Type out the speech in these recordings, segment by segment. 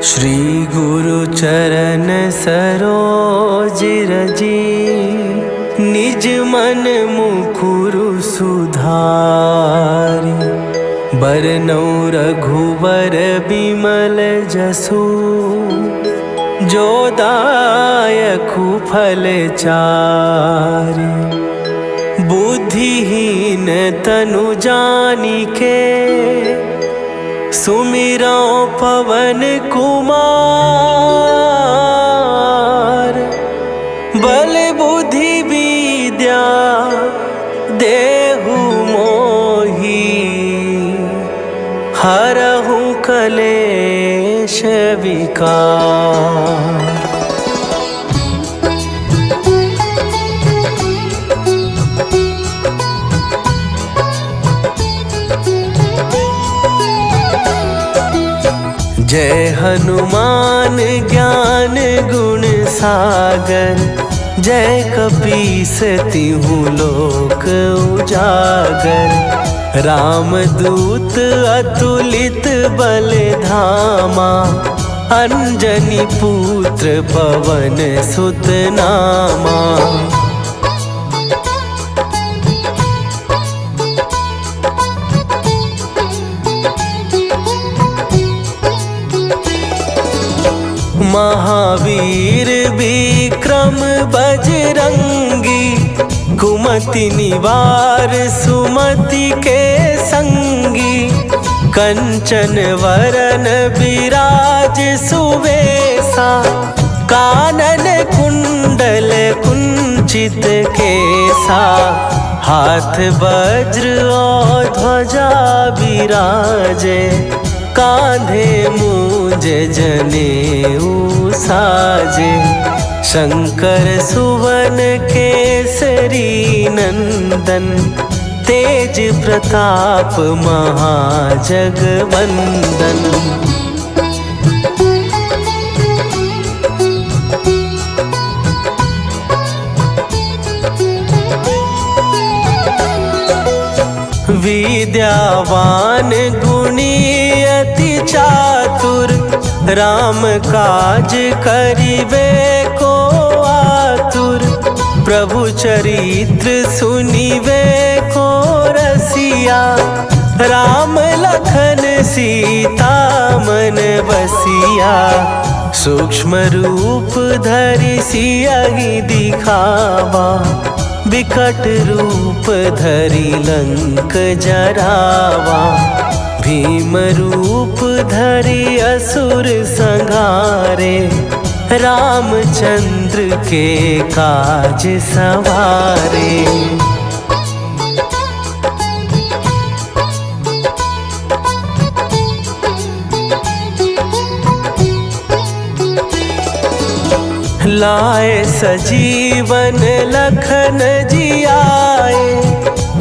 श्री गुरु चरण सरोज रजी, निज मन मुकुरु सुधारि। बरनौ रघुवर बिमल जसु, जो दायकु फल चारि। बुद्धिहीन तनु जानिके, सुमिरौ पवन कुमार। बल बुद्धि विद्या देहु मोहि, हरहु कलेश विकार। जय हनुमान ज्ञान गुण सागर, जय कपीस तिहुँ लोक उजागर। रामदूत अतुलित बल धामा, अंजनी पुत्र पवन सुत नामा। महावीर विक्रम बजरंगी, कुमति निवार सुमति के संगी। कंचन वरन विराज सुवेशा, कानन कुंडल कुंचित केसा। हाथ वज्र और ध्वजा विराजे, कांधे मूंज जनेऊ साजे। शंकर सुवन केसरी नंदन, तेज प्रताप महाजगवंदन। विद्यावान गुणी अति चातुर, राम काज करिबे को आतुर। प्रभु चरित्र सुनिबे को रसिया, राम लखन सीता मन बसिया। सूक्ष्म रूप धरि सियहि दिखावा, विकट रूप धरि लंक जरावा। भीम रूप धरि असुर संहारे, रामचंद्र के काज सवारे। लाए सजीवन लखन जियाए,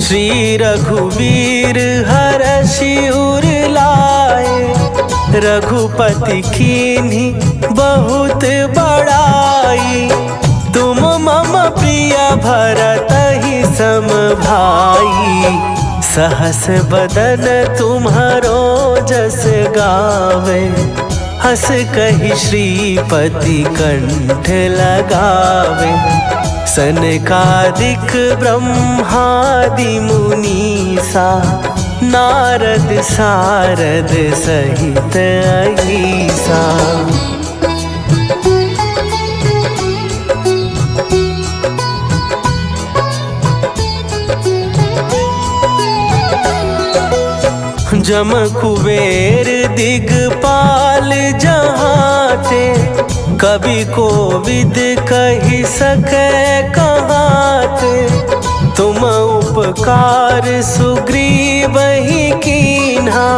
श्री रघुवीर हरषि उर लाए। रघुपति कीन्ही बहुत बड़ाई, तुम मम प्रिय भरतहि सम भाई। सहस बदन तुम्हरो जस गावे, हस कहि श्रीपति कंठ लगावे। सनकादिक ब्रह्मादि मुनीसा, नारद सारद सहित अहीसा। जम कुबेर दिगपाल जहाते, कवि कोविद कहि सकै कहाते। तुम उपकार सुग्रीवहि कीन्हा,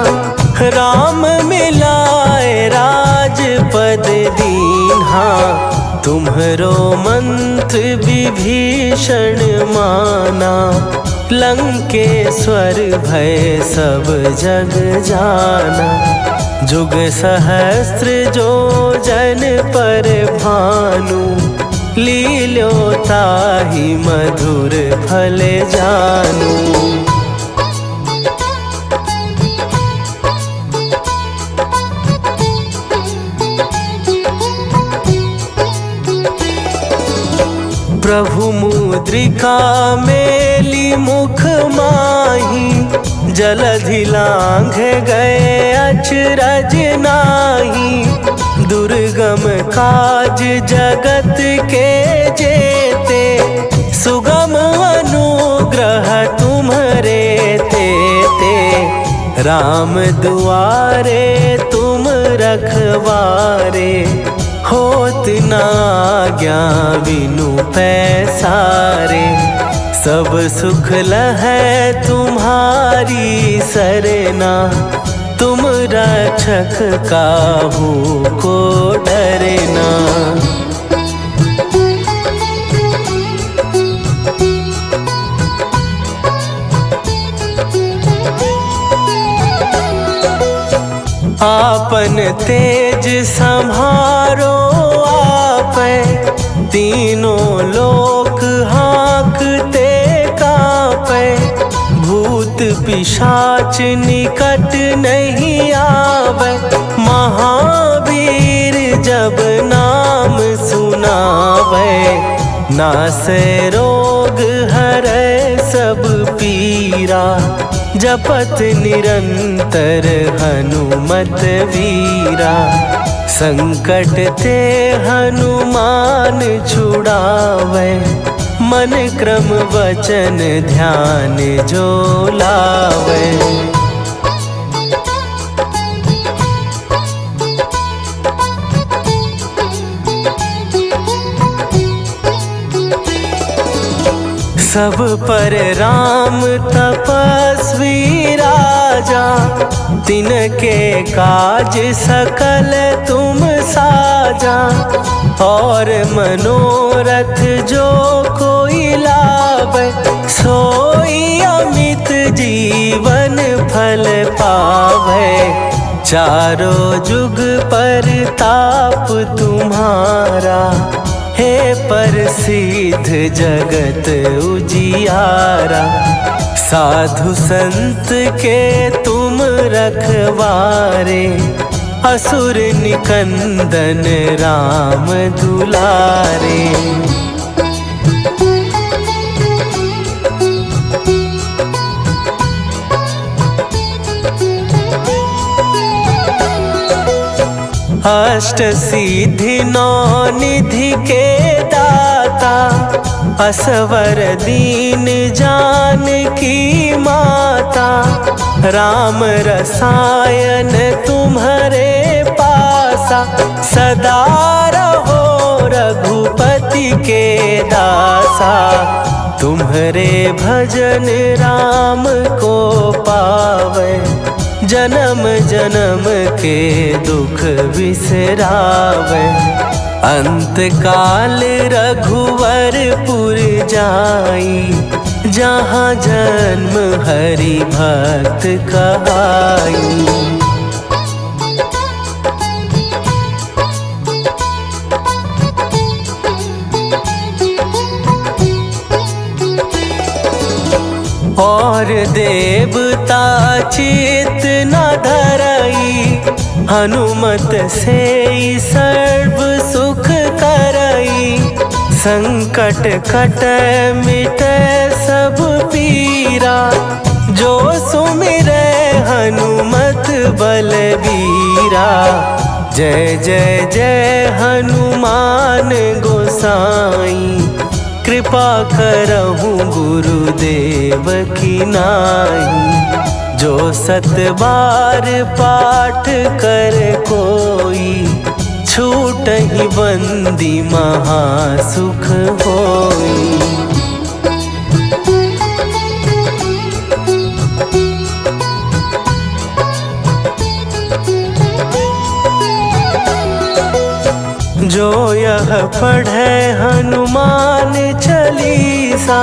राम मिलाए राजपद दीन्हा। तुम्हरो मंत्र विभीषण माना, लंकेश्वर भय सब जग जाना। जुग सहस्त्र जो जन पर भानु, लील्यो ताहि मधुर फल जानू। प्रभु मुद्रिका मेली मुख माही, जलधि लांघ गए अचरज नाही। दुर्गम काज जगत के जेते, सुगम अनुग्रह तुम्हरे तेते। राम दुआरे तुम रखवारे, होत ना आज्ञा बिनु पैसारे। सब सुख लहै तुम्हारी सरना, तुम रक्षक काहू को डरना। आपन तेज संभारो आपै, तीनों लोक हाँकते कांपै। भूत पिशाच निकट नहीं आवे, महावीर जब नाम सुनावे। नासै रोग हरै सब पीरा, जपत निरंतर हनुमत वीरा। संकट ते हनुमान छुड़ावे, मन क्रम वचन ध्यान जो लावे। सब पर राम तपस्वी राजा, तिनके काज सकल तुम साजा। और मनोरथ जो कोई लावे, सोई अमित जीवन फल पावे। चारों जुग परताप तुम्हारा, हे प्रसिद्ध जगत उजियारा। साधु संत के तुम रखवारे, असुर निकंदन राम दुलारे। अष्ट सिद्धि नौ निधि के दाता, असवर दीन जानकी माता। राम रसायन तुम्हारे पासा, सदा रहो रघुपति के दासा। तुम्हारे भजन राम को पावे, जन्म जन्म के दुख बिसरावे। अंत काल रघुवरपुर जाई, जहाँ जन्म हरि भक्त कहाई। और देवता चित न धरई, हनुमत से सर्व सुख करई। संकट कट मिट सब पीरा, जो सुमिरै हनुमत बलबीरा। जय जय जय हनुमान गोसाई, कृपा करहु गुरुदेव की नाई। जो सत बार पाठ कर कोई, छूटहि बंदी महासुख होई। जो यह पढ़े हनुमान चालीसा,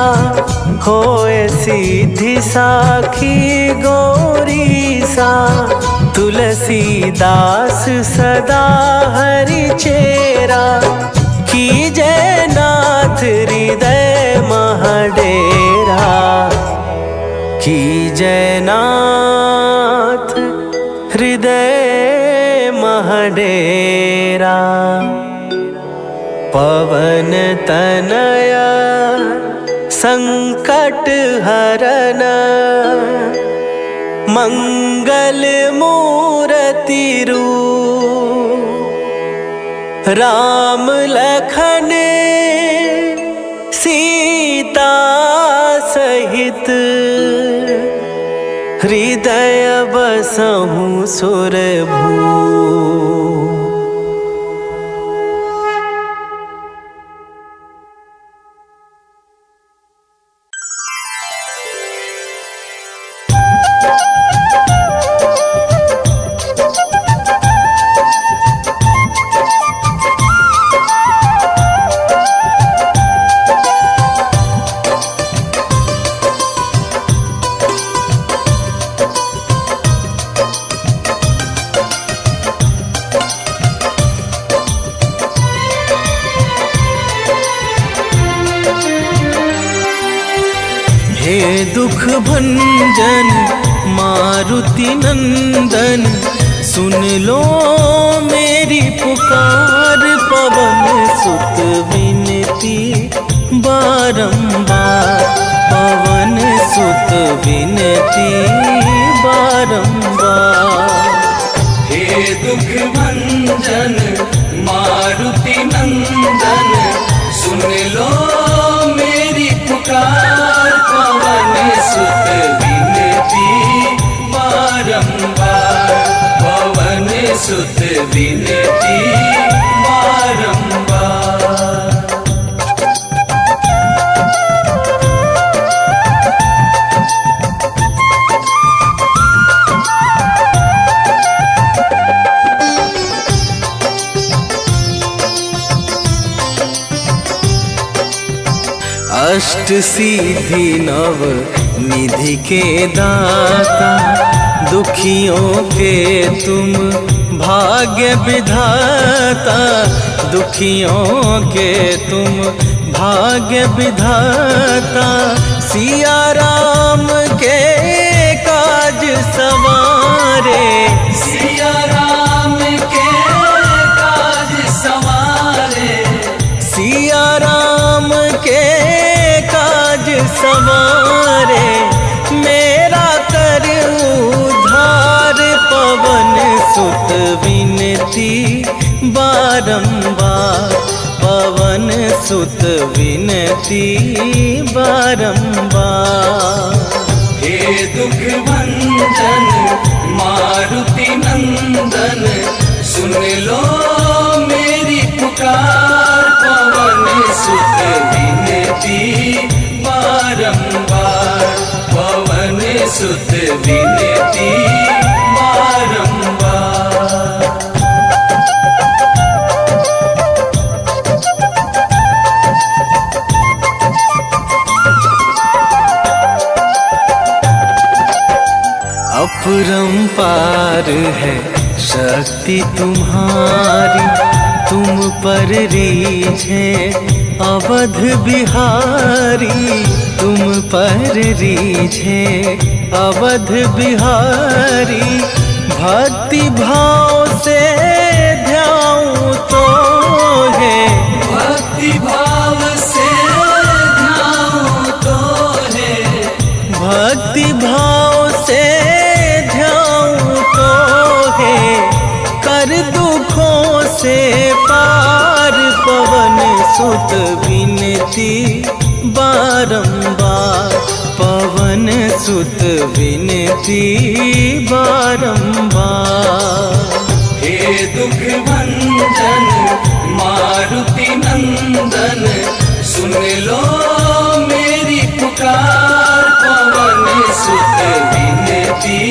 होए सीधी साखी गौरीसा। तुलसीदास सदा हरि चेरा, कीजय नाथ हृदय महडेरा। कीजय नाथ हृदय महडेरा। पवन तनया संकट हरन मंगल मूर्ति रूप राम लखन सीता सहित हृदय बसहु सुरभू। हे दुख भंजन मारुति नंदन, सुन लो मेरी पुकार। पवन सुत विनती बारंबार, पवन सुत विनती बारंबार। हे दुख भंजन मारुति नंदन, सुन लो मेरी पुकार। पवन सुत विनती बारंबार, पवन सुत विनती बारंबार। अष्ट सिद्धि नव निधि के दाता, दुखियों के तुम भाग्य विधाता। दुखियों के तुम भाग्य विधाता, सिया राम के काज सवारे। सिया राम के काज सवारे, सिया राम के काज सवारे। मेरा कर उद्धार, पवन सुत विनती बारंबार, पवन सुत विनती बारंबार। हे दुख भंजन मारुति नंदन, सुन लो मेरी पुकार। पवन सुत विनती बारंबार, पवन सुत विनती बारंबार। अपरंपार है शक्ति तुम्हारी, तुम पर रीझे अवध बिहारी। तुम पर रीझे अवध बिहारी, भक्ति भाव से ध्याऊं तो है। भक्ति भाव से ध्याऊं तो है, भक्ति भाव से ध्याऊं तो है। कर दुखों से पार, पवन सुत विनती बारंबार, पवन सुत विनती बारंबार। हे दुख भंजन मारुति नंदन, सुन लो मेरी पुकार। पवन सुत विनती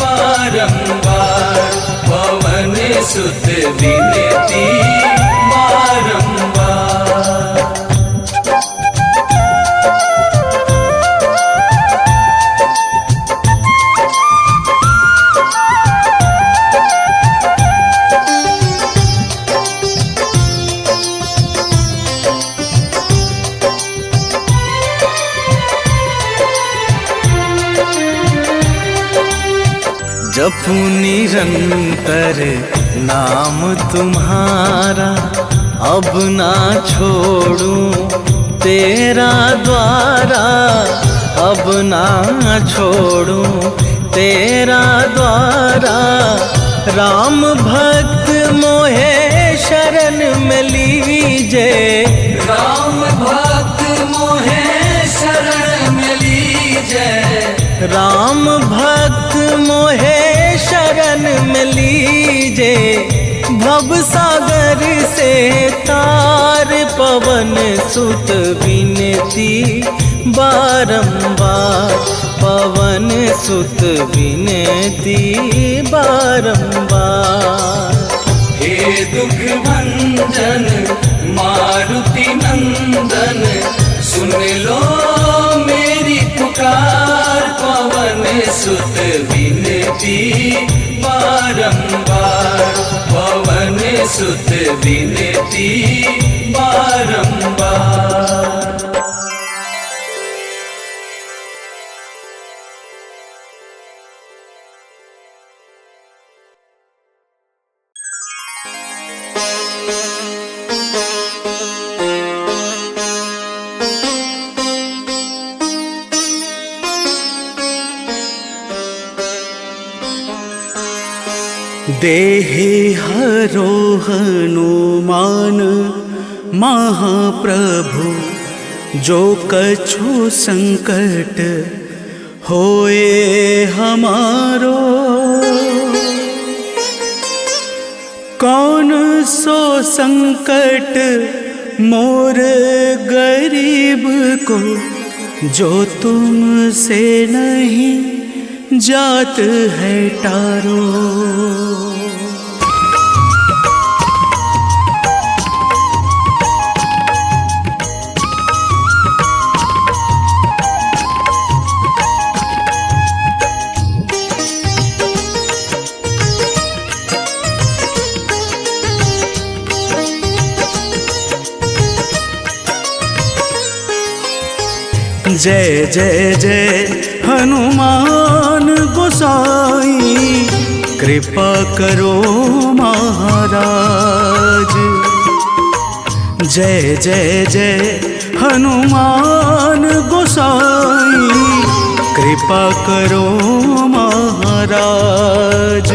बारंबार, पवन सुत विनती बारंबार। जपू निरंतर नाम तुम्हारा, अब ना छोड़ूं तेरा द्वारा, अब ना छोड़ूं तेरा द्वारा। राम भक्त मोहे शरण में लीजे, राम भक्त मोहे शरण में लीजे, राम भक्त मोहे शरण में लीजे। भव सागर से तार पवन सुत विनती बारंबार, पवन सुत विनती बारंबार। हे दुख भंजन मारुति नंदन, सुन लो मेरी पुकार। पवन सुत विनती बारंबार, पवन सुत विनती बारंबार। देहि हरो हनुमान महाप्रभु, जो कछु संकट होए हमारो। कौन सो संकट मोर गरीब को, जो तुमसे नहीं जात है टारो। जय जय जय हनुमान गोसाई, कृपा करो महाराज। जय जय जय हनुमान गोसाई, कृपा करो महाराज।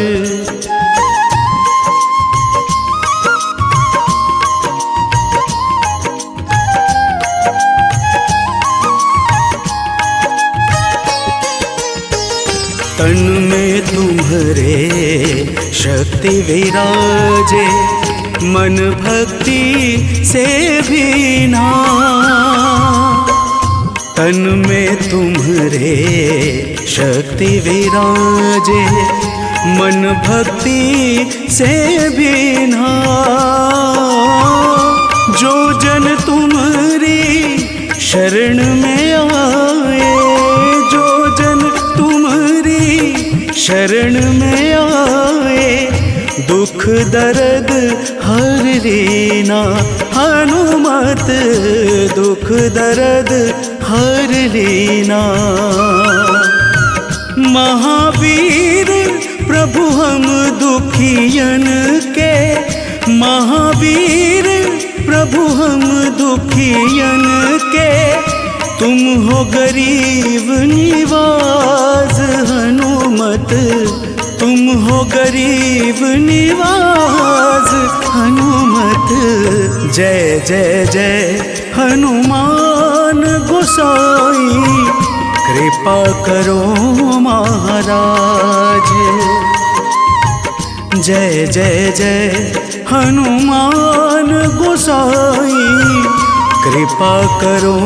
तन में तुम्हारे शक्ति विराजे, मन भक्ति से भीना। तन में तुम्हारे शक्ति विराजे, मन भक्ति से भीना। जो जन तुम्हारी शरण में आए, जो जन शरण में आए, दुख दर्द हर लेना। हनुमत दुख दर्द हर लेना। महावीर प्रभु हम दुखियन के, महावीर प्रभु हम दुखियन के। तुम हो गरीब निवाज हनुमत, तुम हो गरीब निवाज हनुमत। जय जय जय हनुमान गोसाई, कृपा करो महाराज। जय जय जय हनुमान गोसाई, कृपा करो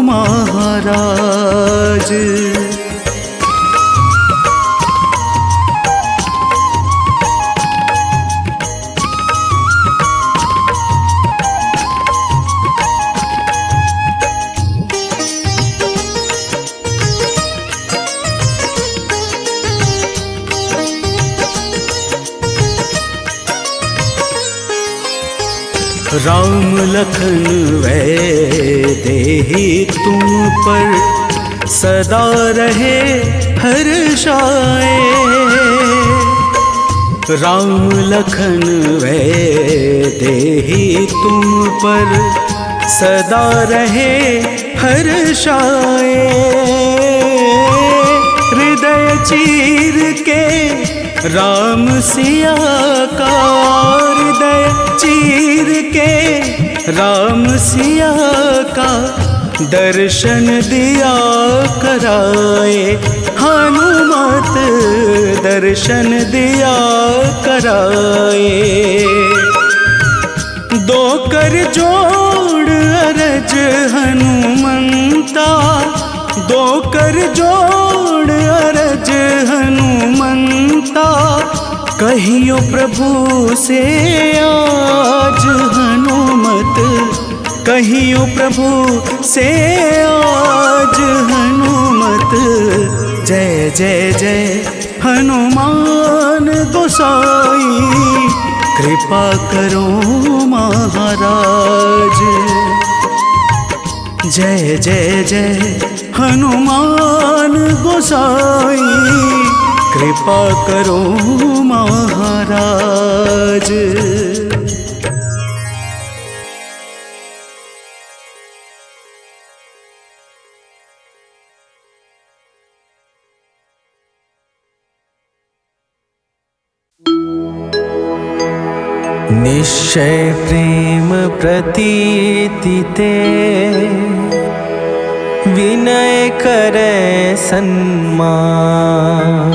महाराज। राम लखन वैदेही तुम पर सदा रहे हर्षाए। राम लखन वे देहि तुम पर सदा रहे हर्षाए। हृदय चीर के राम सिया का, हृदय चीर के राम सिया का दर्शन दिया कराए। हनुमत दर्शन दिया कराए। दो कर जोड़ अरज हनुमंता, दो कर जोड़ अरज हनुमंता। कहियो प्रभु से आज हनुमत, कहियो प्रभु से आज हनुमत। जय जय जय हनुमान गोसाई, कृपा करो महाराज। जय जय जय हनुमान गोसाई, कृपा करो महाराज। निश्चय प्रेम प्रतीति ते, विनय करे सन्मान।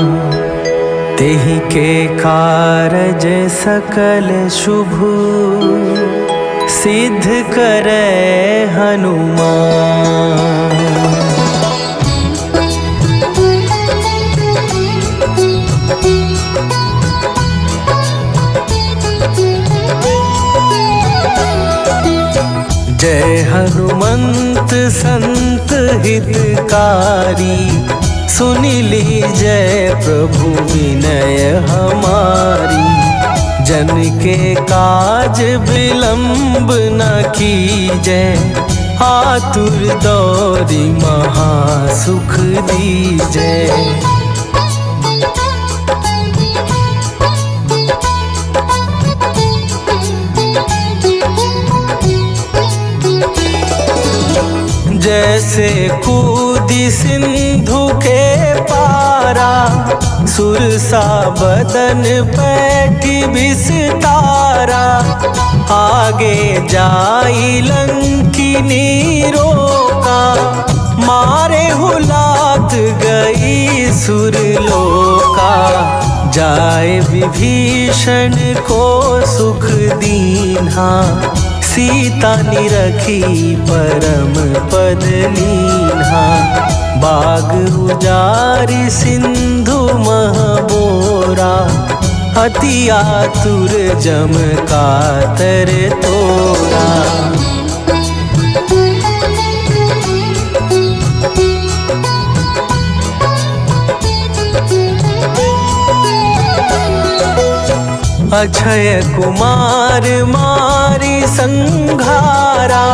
तेहि के कारज सकल शुभ, सिद्ध करे हनुमान। जय हनुमंत संत हितकारी, सुनि लीजय प्रभु विनय हमारी। जन के काज विलंब न कीजय, आतुर दौरी महासुख दीजय। जैसे कूदी सिंधु के पारा, सुरसा बदन पैठी विस्तारा। आगे जाई लंकिनी रोका, मारे हुलात गई सुरलोका। जाए विभीषण को सुख दीन्हा, सीता निरखी परम पद लीन्हा। बाग उजारि सिंधु महबोरा, अति आतुर जम कातर तोरा। अक्षय कुमार मारी संघारा,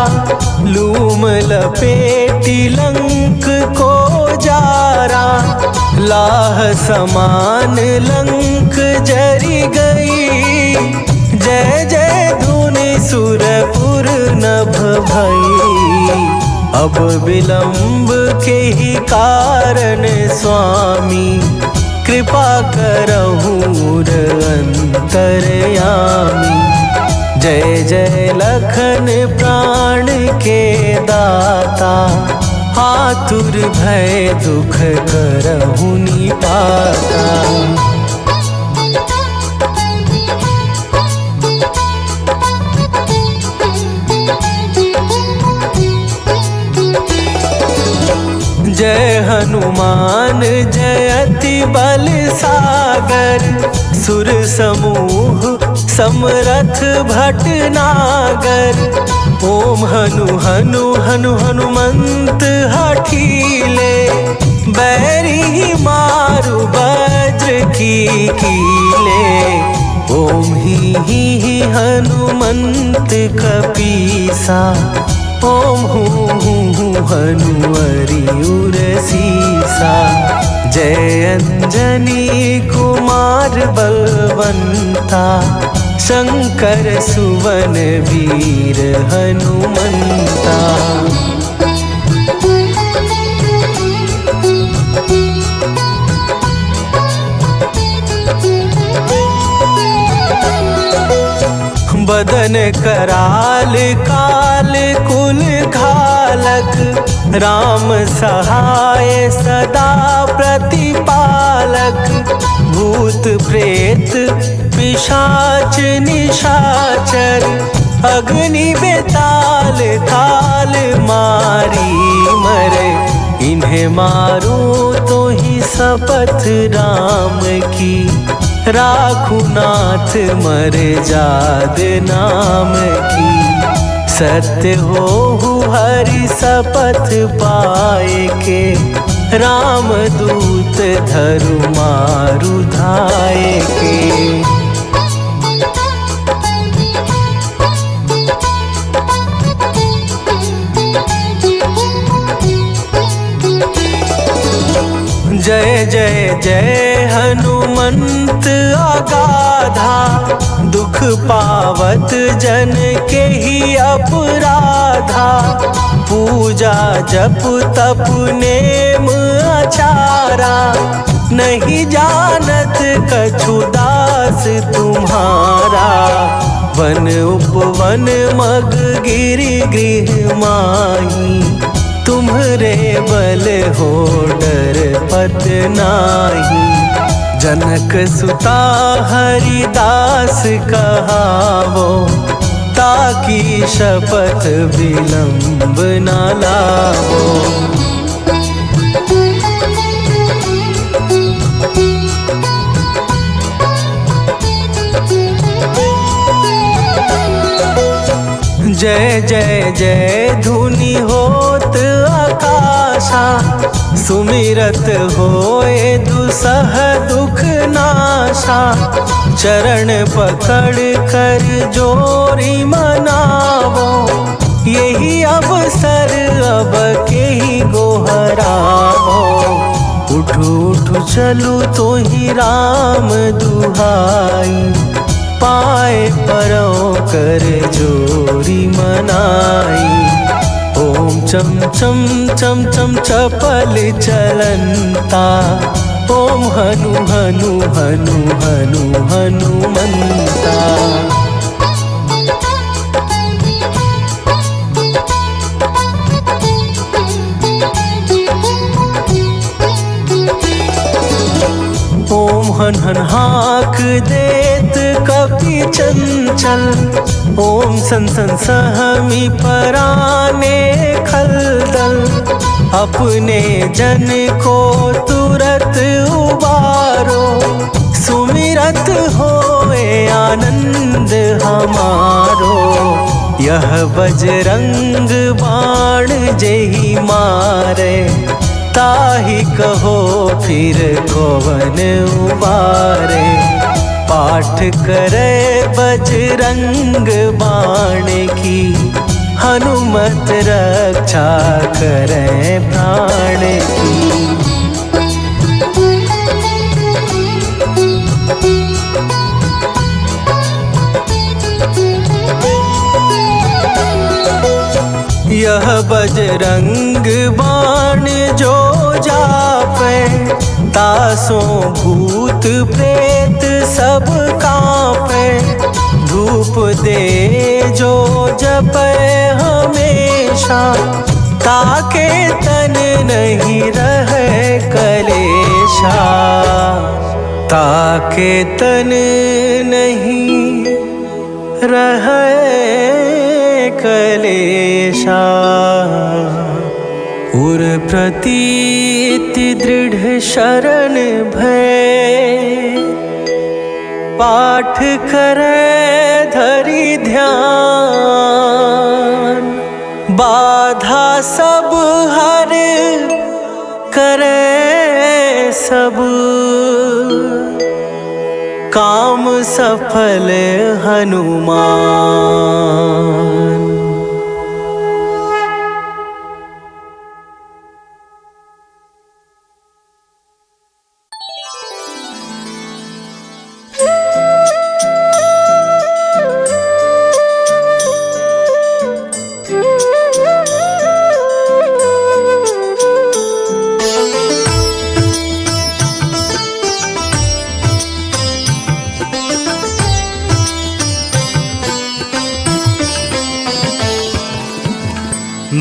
लूम लपेटी लंक को जारा। लाह समान लंक जरी गई, जय जय धुनि सुरपुर नभ भई। अब विलंब के ही कारण स्वामी, कृपा करहूँ अंतरयामी। जय जय लखन प्राण के दाता, आतुर भय दुख करहूँ निपाता। जय हनुमान जयति बल सागर, सुर समूह समरथ भटनागर। ओम हनु हनु हनु हनुमंत हठीले, बैरी मारु वज्र की कीले। ओम ही हनुमंत कपीसा, ओम हूँ हनुमरि उर सीसा। जय अंजनी कुमार बलवंता, शंकर सुवन वीर हनुमंता। बदन कराल काल कुल घालक, राम सहाय सदा प्रतिपालक। भूत प्रेत पिशाच निशाचर, अग्नि बेताल ताल मारी मरे। इन्हें मारूं तो ही शपथ राम की, राखू नाथ मर्याद नाम की। सत्य हो हरि शपथ पाए के, राम दूत धरु मारु धाए के। जय जय जय हनुमंत अगाधा, दुख पावत जन के ही अपराधा। पूजा जप तप नेम आचारा, नहीं जानत कछु दास तुम्हारा। वन उपवन मग गिरि गृह माही, तुम्हरे बल हो डर पत नाही। जनक सुता हरिदास कहावो, ताकि शपथ विलंब न लावो। जय जय जय धुनि होत आकाशा, सुमिरत होए दुसह दुख नाशा। चरण पकड़ कर जोरी मनावो, यही अवसर अब के ही गोहरावो। उठू उठू चलू तो ही राम दुहाई, पाए परों कर जोरी मनाई। ओम चम चम चम चम चपल चलंता, ओम हनु हनु हनु हनु हनुमंता। ओम हन हन हाक देत कपि चंचल, ओम सन सन सहमी पराने खलदल। अपने जन को तुरत उबारो, सुमिरत होए आनंद हमारो। यह बजरंग बाण जेहि मारे, ताहि कहो फिर कौन उबारे। पाठ करे बजरंग बाण की, हनुमत रक्षा करे प्राण की। यह बजरंग बाण जो जापे, तासों भूत प्रेत सब कांपे। धूप दे जो जपे हमेशा, ताके तन नहीं रहे कलेशा। ताके तन नहीं रहे कलेशा। उर प्रतीति दृढ़ शरण भय, पाठ करे धरि ध्यान। बाधा सब हर करे सब, काम सफल हनुमान।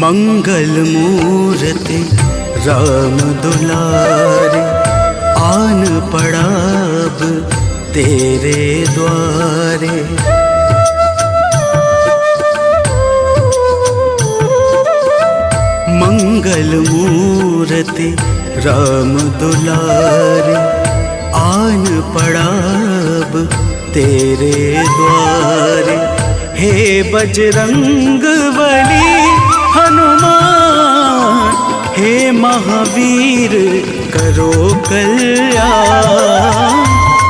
मंगल मूर्ति राम दुलारे, आन पड़ा अब तेरे द्वारे। मंगल मूर्ति राम दुलारे, आन पड़ा अब तेरे द्वारे। हे बजरंग बली हनुमान, हे महावीर करो कल्याण,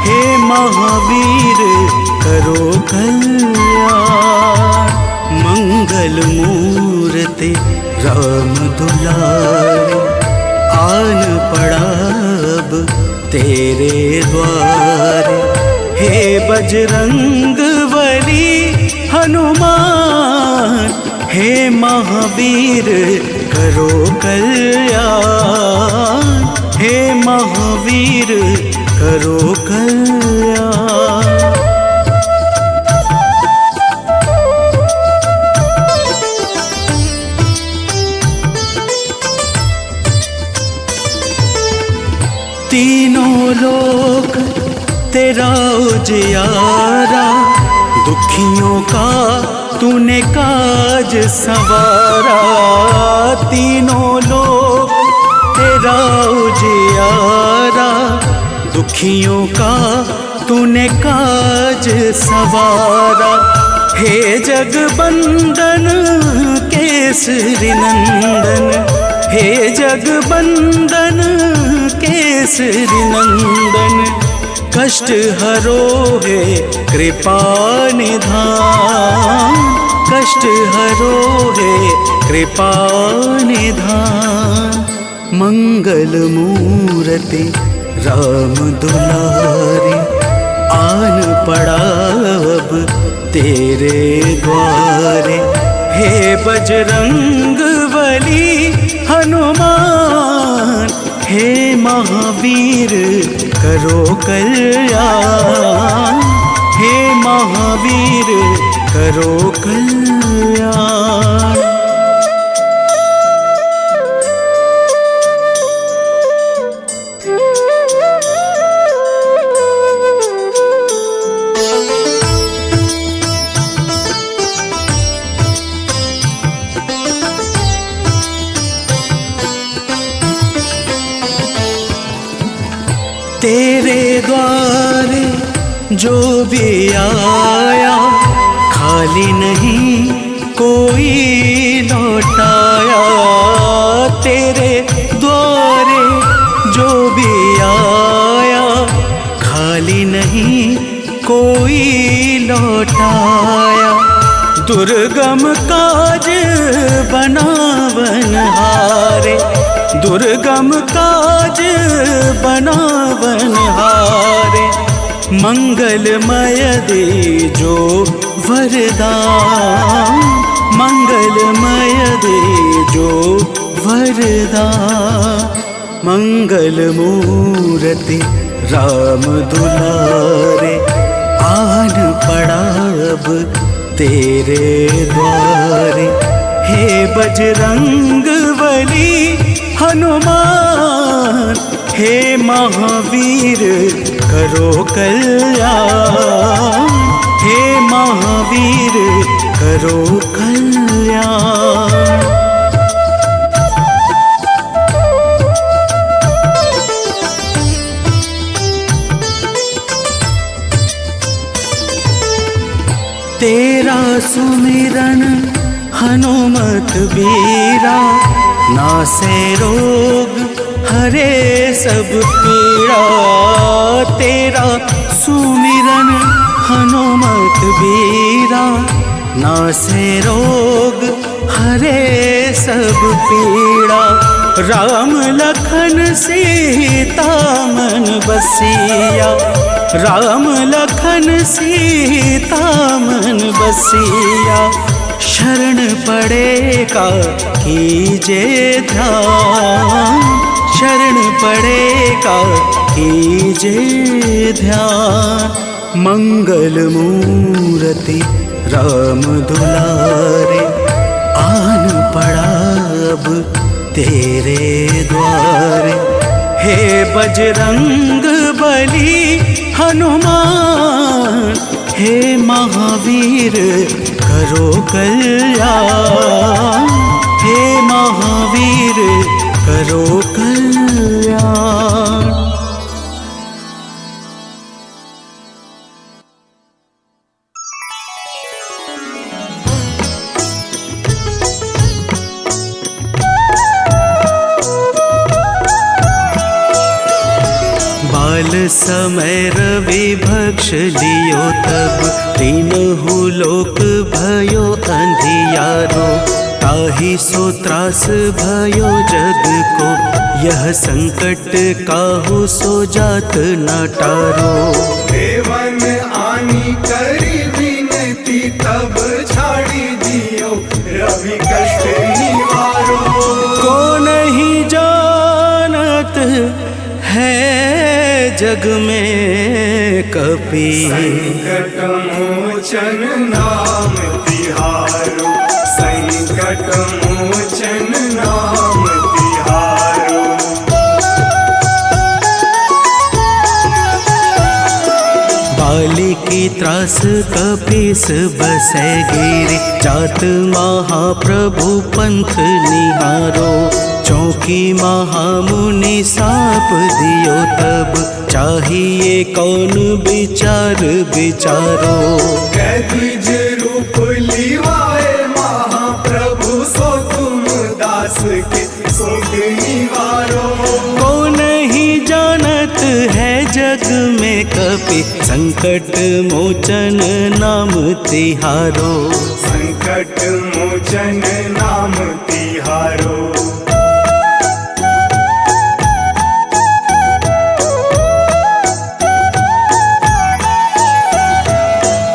हे महावीर करो कल्याण। मंगल मूर्ति राम दुलारे, आन पड़ा अब तेरे द्वारे। हे बजरंग बली हनुमान, हे महावीर करो कल्याण, हे महावीर करो कल्याण। तीनों लोक तेरा उजियारा, दुखियों का तूने काज संवारा। तीनों लोक तेरा उजियारा, दुखियों का तूने काज संवारा। हे जगबंदन केसरी नंदन, हे जगबंदन केसरी नंदन। कष्ट हरो है कृपा निधान, कष्ट हरो है कृपा निधान। मंगल मूर्ति राम दुलारे, आन पड़ा अब तेरे द्वारे। हे बजरंग बली हनुमान, हे महावीर करो कल्याण, हे महावीर करो कल्याण। तेरे द्वारे जो भी आया, खाली नहीं कोई लौटाया। तेरे द्वारे जो भी आया, खाली नहीं कोई लौटाया। दुर्गम काज बनावनहारे, दुर्गम काज बनावनहारे। मंगलमय दे जो वरदान, मंगलमय दे जो वरदान। मंगल मूर्ति राम दुलारे, आन पड़ा अब तेरे द्वारे। हे बजरंग बली हनुमान, हे महावीर करो कल्याण, हे महावीर करो कल्याण। तेरा सुमिरन हनुमत बीरा, नासे रोग हरे सब पीड़ा। तेरा सुमिरन हनुमत बीरा, नासे रोग हरे सब पीड़ा। राम लखन सीता मन बसिया, राम लखन सीता मन बसिया। शरण पड़ेगा कीजे ध्यान, शरण पड़ेगा कीजे ध्यान। मंगल मूर्ति राम दुलारे, आन पड़ा अब तेरे द्वार। हे बजरंग बली हनुमान, हे महावीर करो कल्याण, हे महावीर करो कल्याण। बाल समय रवि भक्ष लियो तब, तीनहु लोक भयो अंधियारो। ताहि सो त्रास भयो जग को, यह संकट काहू सो जात न टारो। देवन आनी करी विनती, तब छाड़ी दियो रवि कष्ट निवारो। को नहीं जानत है जग में कपि, संकट मोचन नाम तिहारो, संकट मोचन नाम तिहारो। बाली की त्रास कपीस बसै गिरि, जात महाप्रभु पंथ निहारो। चौकी महामुनि साप दियो तब, चाहिए कौन विचार विचारो। कैद्विज रूप लिवाए महाप्रभु, सो तुम दास के शोक निवारो। को नहीं जानत है जग में कपि, संकट मोचन नाम तिहारो। संकट मोचन नाम तिहारो।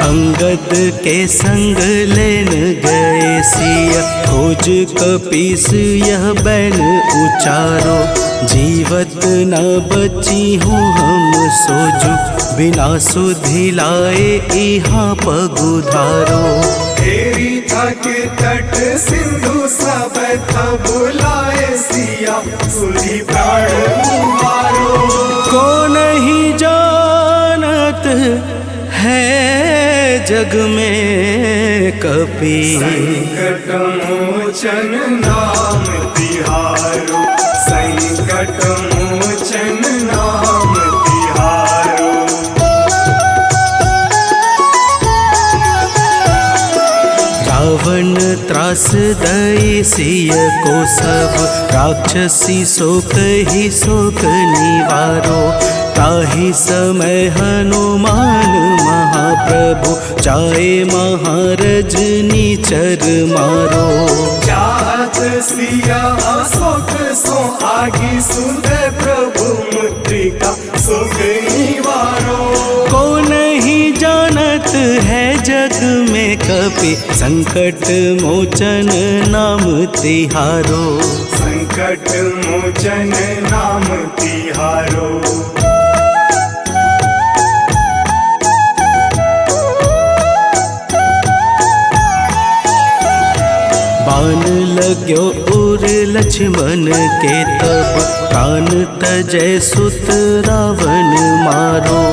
अंगद के संग लेन गए सिया, खोज कपीस यह बैन उचारो। जीवत न बची हूँ हम सोजू, बिना सुधि लाए इहाँ पगुधारो। तेरी थके तट सिंधु सब तब लाए सिया, सुधी प्राण उबारो। को नहीं जानत है जग में कपि, संकट मोचन नाम तिहारो, संकट मोचन नाम तिहारो। रावण त्रास दई सिय को सब, राक्षसी शोक ही शोक निवारो। ताहि समय हनुमान महाप्रभु, चाहे महारजनी चर मारो। चाहत सिया अशोक सो आगी, सुंदर प्रभु मुद्रिका शोक निवारो। को नहीं जानत है जग में कपि, संकट मोचन नाम तिहारो। संकट मोचन नाम तिहारो। बान लाग्यो उर लक्ष्मण के तब, प्राण तजय सुत रावण मारो।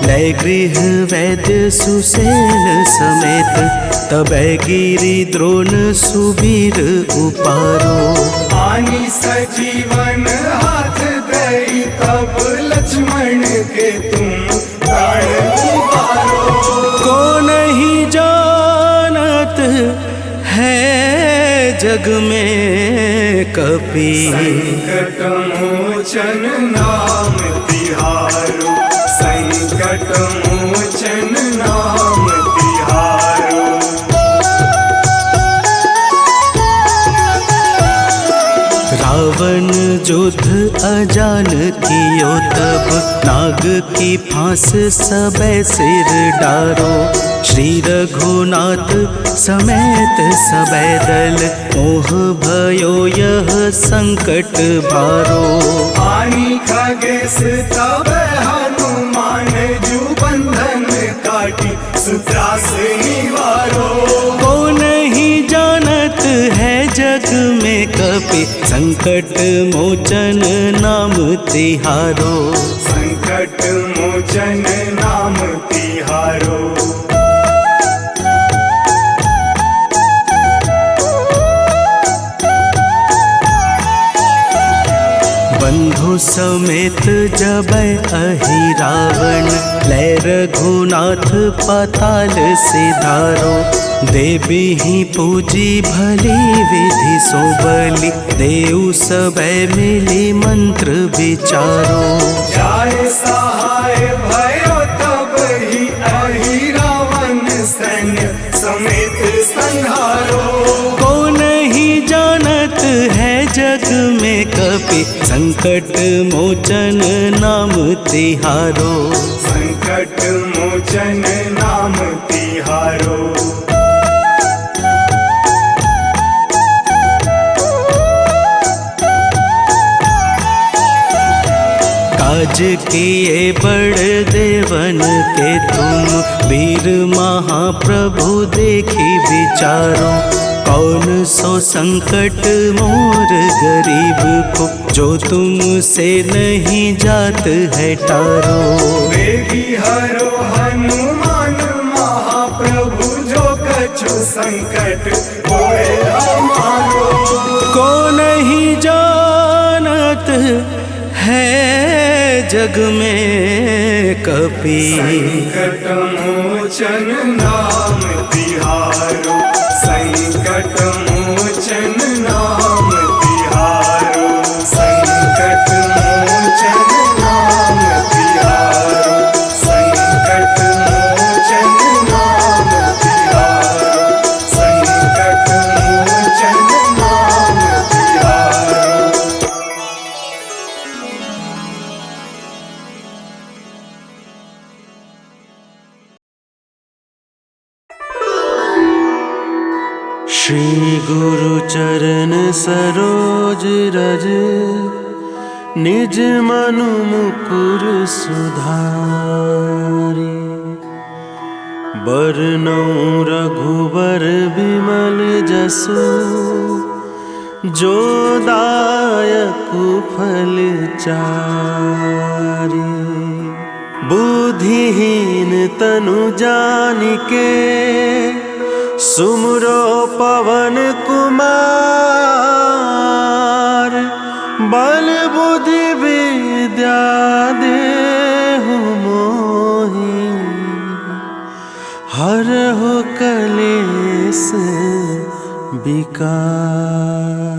लय गृह वैद्य सुसेन समेत, तबै गिरि द्रोण सुबीर उपारो। आनी सजीवन हाथ दई, तब लक्ष्मण के तुम प्राण उबारो। को नहीं जानत है जग में कपि, संकट मोचन नाम तिहारो, संकट मोचन नाम तिहारो। रावण युद्ध अजान कियो तब, नाग की फांस सबे सिर डारो। श्री रघुनाथ समेत सबे दल, मोह भयो यह संकट भारो। आनी खगेश तब हनुमान, जू बंधन काटी सुत्रास निवारो। को नहीं जानत है कपि संकट मोचन नाम तिहारो। संकट मोचन नाम तिहारो। बंधु समेत जबै अहि रावण, लै रघुनाथ पाताल सिधारो। देवी ही पूजी भली विधि सो बलि, देव सबे मिली मंत्र विचारो। जाय सहाय भयो तब ही अहि रावण सैन्य समेत संहारो। को नहीं जानत है जग में कपि, संकट मोचन नाम तिहारो। संकट मोचन नाम तिहारो। काज किए बड़ देवन के तुम, वीर महाप्रभु देखी विचारो। कौन सो संकट मोर गरीब को, जो तुमसे नहीं जात है टारो। वेगी हरो हनुमान महाप्रभु, जो कछु संकट होए हमारो। को नहीं जानत है जग में कपि, संकट मोचन नाम तिहारो। संकट मोचन नाम तिहारो। संकट मोचन नाम तिहारो। संकट मोचन नाम तिहारो। संकट मोचन नाम तिहारो। श्री गुरु चरण सरोज रज, निज मनु मुकुर सुधारि। बरनउँ रघुबर विमल जसु, जो दायकु फल चारि। बुद्धिहीन तनु जानिके, सुमरो पवन कुमार। बल बुद्धि विद्या देहु मोहि, हरहु कलेस विकार।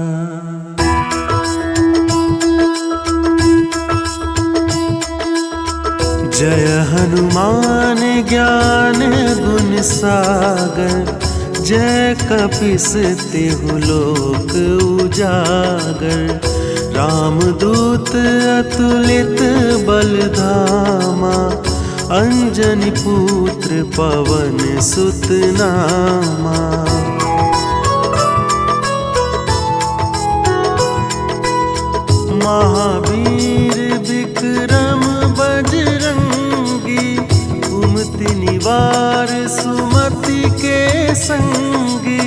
जय हनुमान ज्ञान गुण सागर, जय कपीस तिहु लोक उजागर। रामदूत अतुलित बल धामा, अंजनी पुत्र पवन सुत नामा। महावीर विक्रम बजरंगी, कुमति निवार सुमति के संगी।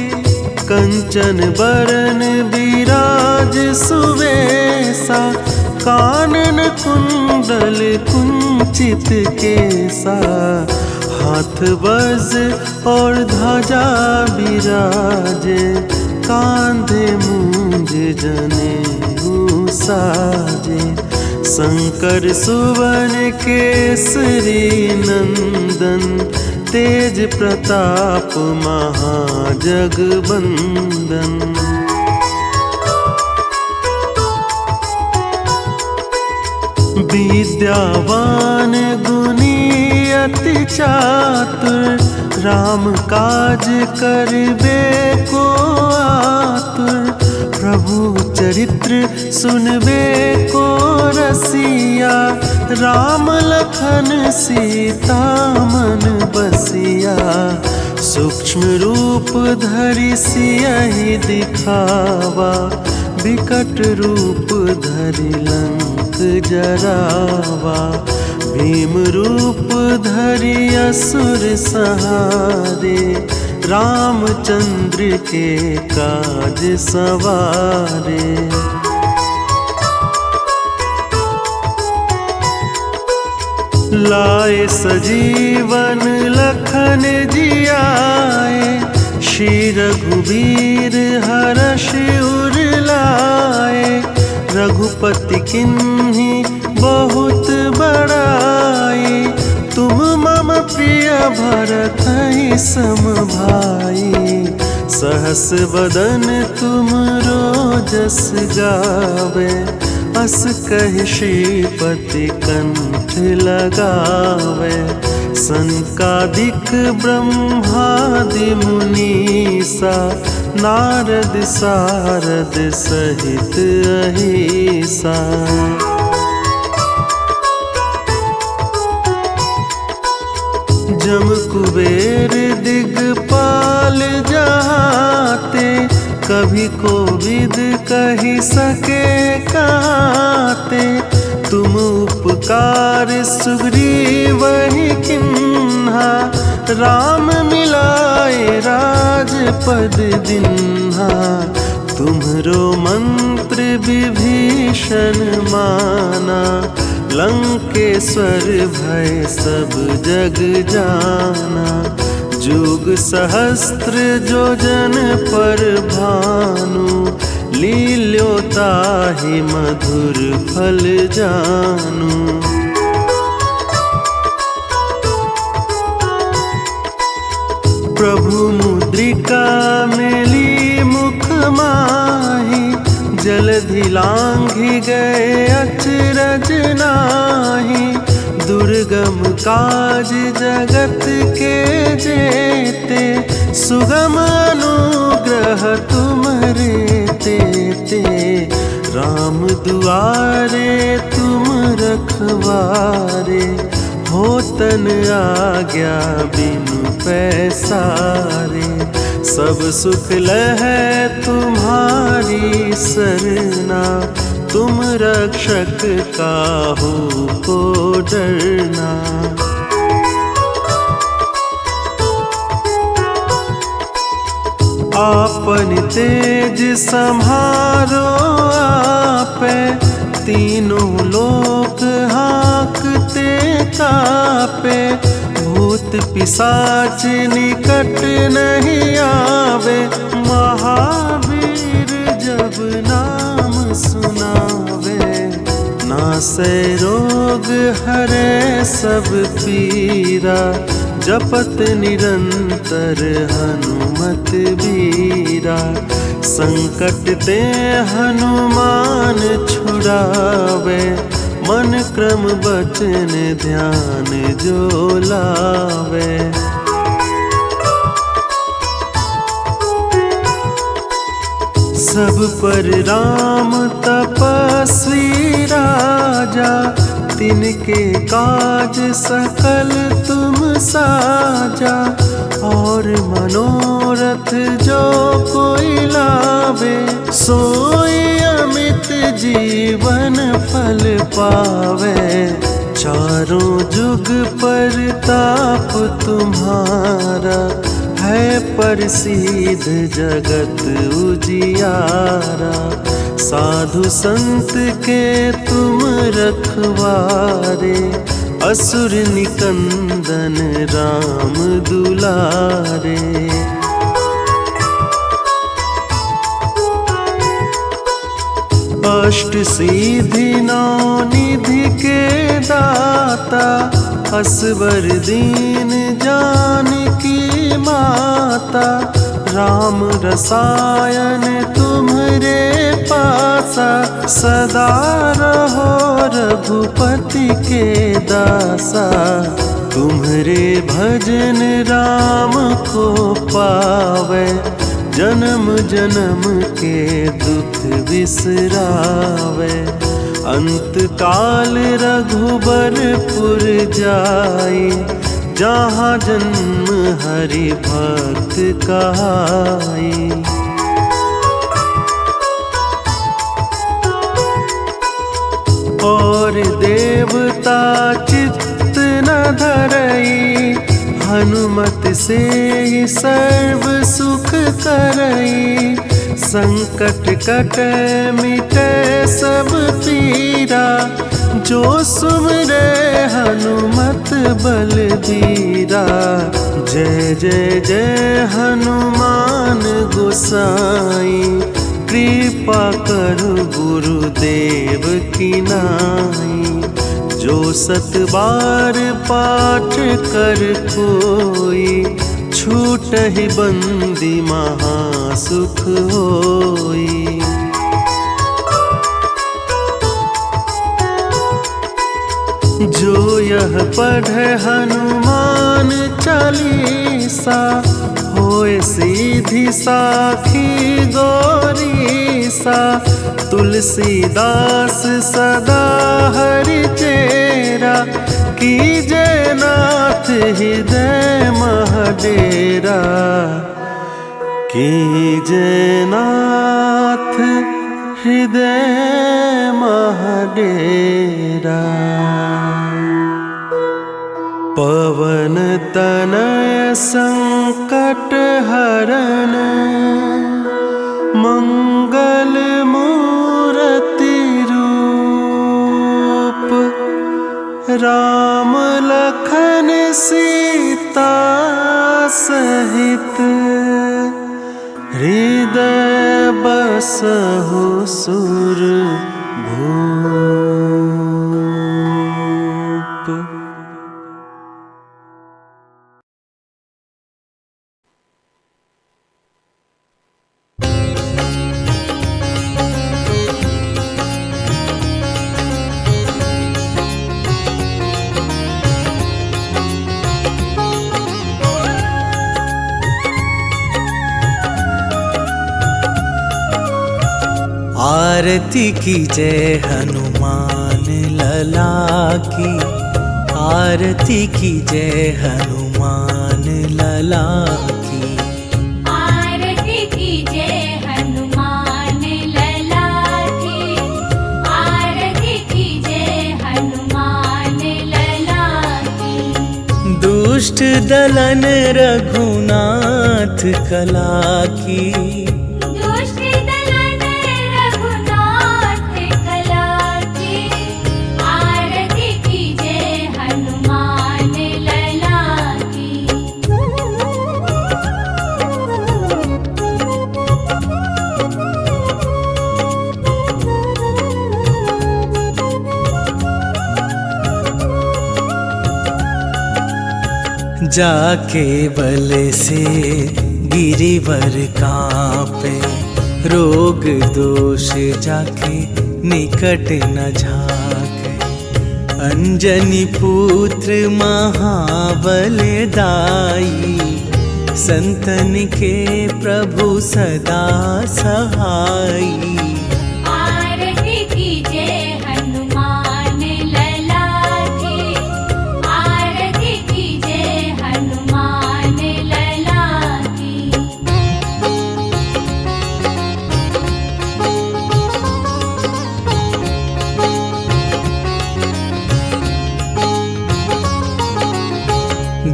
कंचन बरन विराज सुवेसा, कानन कुंडल कुंचित केसा। हाथ वज्र और ध्वजा विराजे, कांधे मूंज जनेऊ साजे। शंकर सुवन केसरी नंदन, तेज प्रताप महाजगबंदन। विद्यावान गुणी अति चातुर, राम काज करबे को आतुर। प्रभु चरित्र सुनबे को रसिया, राम लखन सीता मन बसिया। सूक्ष्म रूप धरि सियहि दिखावा, विकट रूप धरि लंक जरावा। भीम रूप धरि असुर सहारे, रामचंद्र के काज सवारे। लाए सजीवन लखन जियाए, श्री रघुबीर हर्ष उर लाए। रघुपति किन्हीं बहुत बड़ाई, तुम मम प्रिय भरत सम भाई। सहस बदन तुम रोजस गावे, अस कहि श्रीपति कंठ लगावे। संकादिक ब्रह्मादि मुनीसा, नारद सारद सहित अहिसा। जम कुबेर दिगपाल जाते, कभी कोविद कही सके कहते। तुम उपकार सुग्रीवहि किन्हा, राम मिलाए राजपद दिन्हा। तुम्हरो मंत्र विभीषण माना, लंकेश्वर भय सब जग जाना। जुग सहस्त्र जो जन पर भानु, लील्योताहि मधुर फल जानू। प्रभु मुद्रिका मेली मुख माहि, जलधि लांघि गए अचरज नाहि। दुर्गम काज जगत के जेते, सुगम अनुग्रह तुम्हरे तेते। राम दुआरे तुम रखवारे, होतन आज्ञा बिनु पैसारे। सब सुख लहै तुम्हारी सरना, तुम रक्षक काहू को डरना। आपन तेज सम्हारो आपे, तीनों लोक हाँकते कापे। भूत पिशाच निकट नहीं आवे, महावीर जब नाम सुनावे। नासै रोग हरै सब पीरा, जपत निरंतर हनुमत बीरा। संकट ते हनुमान छुड़ावे, मन क्रम बचन ध्यान जो लावे। सब पर राम तपस्वी राजा, तिनके काज सकल तुम साजा। और मनोरथ जो कोई लावे, सोई अमित जीवन फल पावे। चारों जुग परताप तुम्हारा, है प्रसिद्ध जगत उजियारा। साधु संत के तुम रखवारे, असुर निकंदन राम दुलारे। अष्ट सिद्धि नौ निधि के दाता, असवर दीन जानकी माता। राम रसायन तुम्हरे पासा, सदा रहो रघुपति के दासा। तुम्हरे भजन राम को पावे, जन्म जन्म के दुख बिसरावे। अंत काल रघुबरपुर जाई, जहाँ जन्म हरि भक्त कहाई। और देवता चित्त न धरई, हनुमत से ही सर्व सुख करई, संकट कटे मिटे सब पीरा, जो सुमिरे हनुमत बलबीरा। जय जय जय हनुमान गोसाई, कृपा करु गुरुदेव की नाई। जो 7 बार पाठ कर कोई, छूटहि बंदी महासुख होई। जो यह पढ़े हनुमान चालीसा, होए सीधी साखी गौरीसा। तुलसीदास सदा हरि चेरा, कीजे नाथ हृदय महडेरा। कीजे नाथ हृदय महडेरा। पवन तनय संकट हरन, मंगल मूर्ति रूप। राम लखन सीता सहित, हृदय बसहु सुरभूप। आरती की जय हनुमान लला की, आरती की जय हनुमान लला की। आरती की जय हनुमान लला की, आरती की जय हनुमान लला की। दुष्ट दलन रघुनाथ कला की, जाके बल से गिरिवर कांपे, रोग दोष जाके निकट न झाके। अंजनी पुत्र महाबल दाई, संतन के प्रभु सदा सहाई। आरती की जय हनुमान लला की, आरती की जय हनुमान लला की।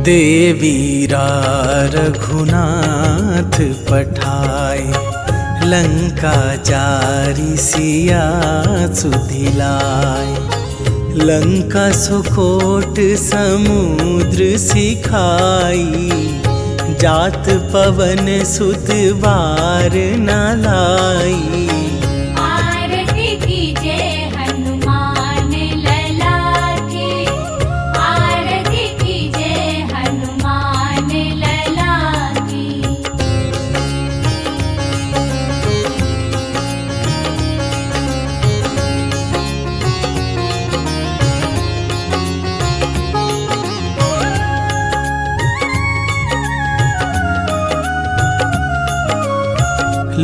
देवीरा रघुनाथ पठाए, लंका जारी सिया सुधिलाए। लंका सुकोट समुद्र सिखाई, जात पवन सुत बार न लाई। आरती की जय हनुमान लला की, आरती की जय हनुमान लला की।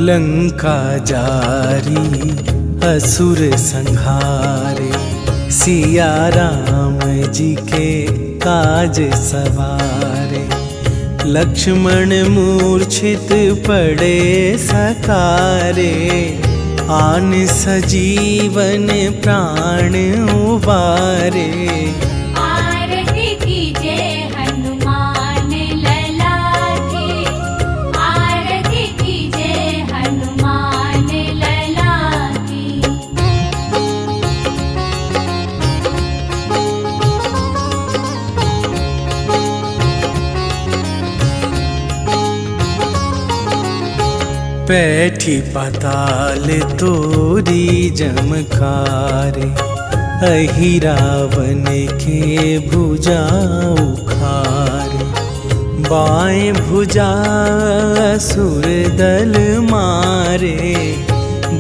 लंका जारी असुर संहारे, सिया राम जी के काज सवारे। लक्ष्मण मूर्छित पड़े सकारे, आन सजीवन प्राण उबारे। आरती की जय हनुमान पैठी पाताल तोरी जमकारे, अहि रावण के भुजा उखारे। बाएं भुजा असुर दल मारे,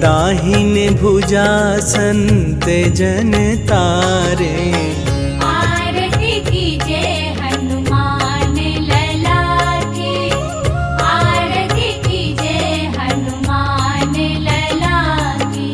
दाहिन भुजा संत जन तारे। आरती कीजे हनुमान लला की, आरती कीजे हनुमान लला की।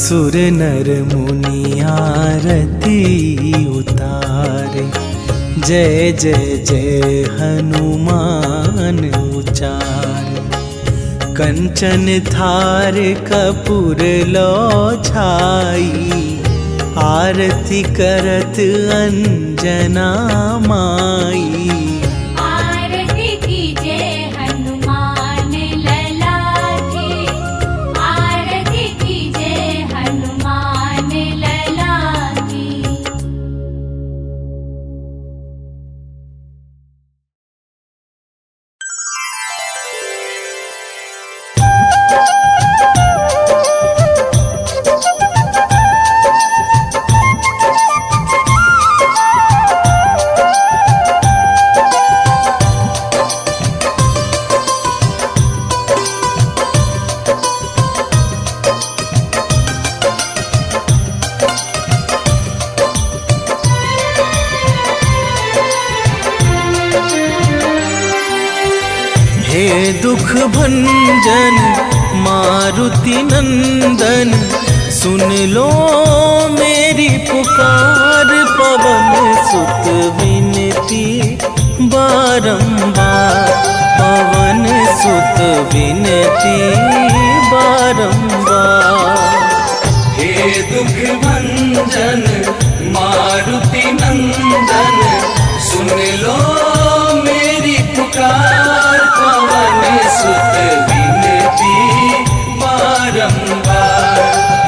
सुर नर मुनि आरती उतारे, जय जय जय हनुमान उचारे। कंचन थार कपूर लो छाई, आरती करत अंजना माई। आरती कीजे हनुमान लला की, आरती कीजे हनुमान लला की। हे दुख भंजन मारुति नंदन, सुन लो मेरी पुकार। पवन सुत विनती बारंबार, पवन सुत विनती बारंबार। हे दुख भंजन मारुति नंदन, सुन लो मेरी पुकार। पवन सुत विनती बारंबार,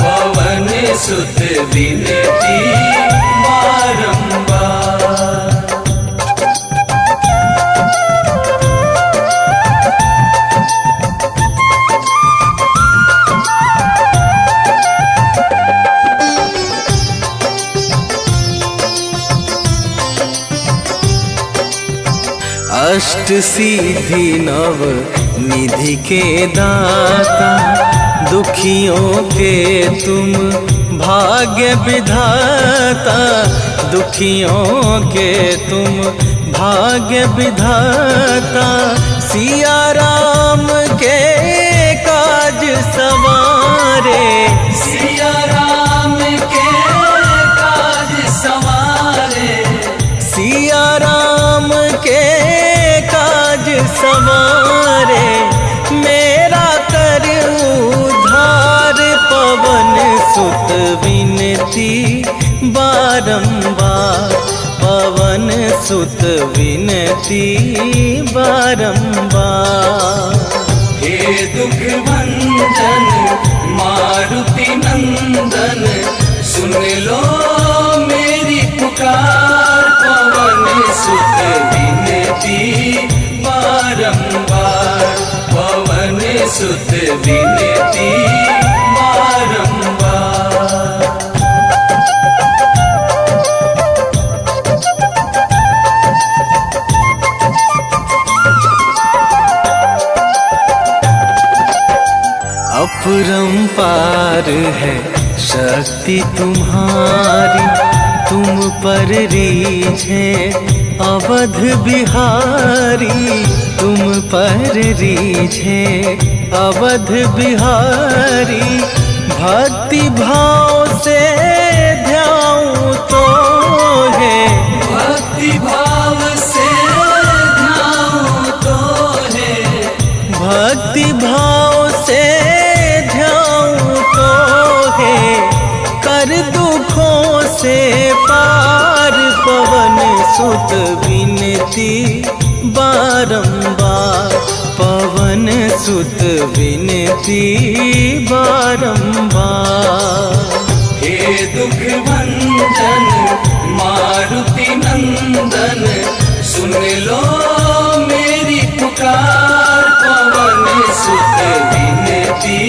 पवन सुत विनती बारंबार। अष्ट सिद्धि नव निधि के दाता, दुखियों के तुम भाग्य विधाता। दुखियों के तुम भाग्य विधाता, सिया राम के काज सवारे। सिया राम के काज सवारे, सिया राम के काज सवारे। मेरा कर उद्धार, पवन सुत विनती बारंबार, पवन सुत विनती बारंबार। हे दुख भंजन मारुति नंदन, सुन लो मेरी पुकार। पवन सुत विनती बारंबार, पवन सुत विनती बारंबार। अपरंपार है शक्ति तुम्हारी, तुम पर रीझे अवध बिहारी। तुम पर रीझे अवध बिहारी। भक्ति भाव से ध्याऊं तो है, भक्ति भाव से ध्याऊं तो है, भक्ति भाव से ध्याऊं तो है। कर दुखों से पार, पवन सुत विनती बारंबार, पवन सुत विनती बारंबार। हे दुख भंजन मारुति नंदन सुन लो मेरी पुकार। पवन सुत विनती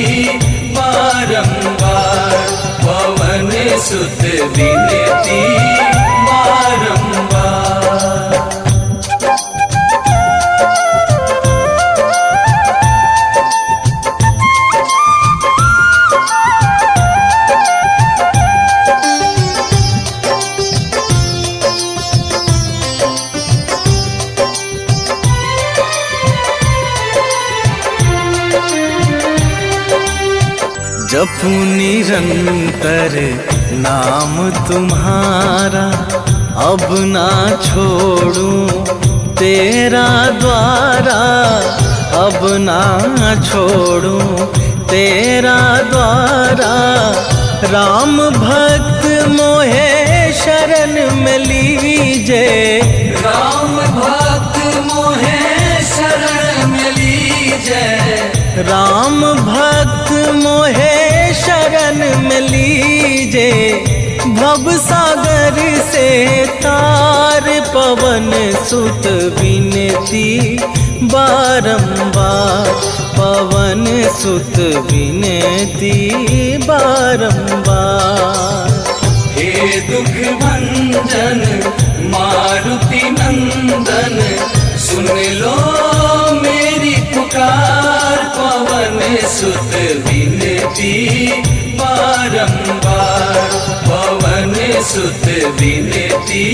बारंबार, पवन सुत विनती बारंबार। जपू निरंतर नाम तुम्हारा, अब ना छोड़ूं तेरा द्वारा, अब ना छोड़ूं तेरा द्वारा। राम भक्त मोहे शरण में लीजे, राम भक्त मोहे शरण में लीजे, राम भक्त मोहे शरण में लीजे। भव सागर से तार पवन सुत विनती बारंबार, पवन सुत विनती बारंबार। हे दुख भंजन मारुति नंदन सुन लो मेरी पुकार। पवन सुत विनती बारंबार, पवन सुत विनती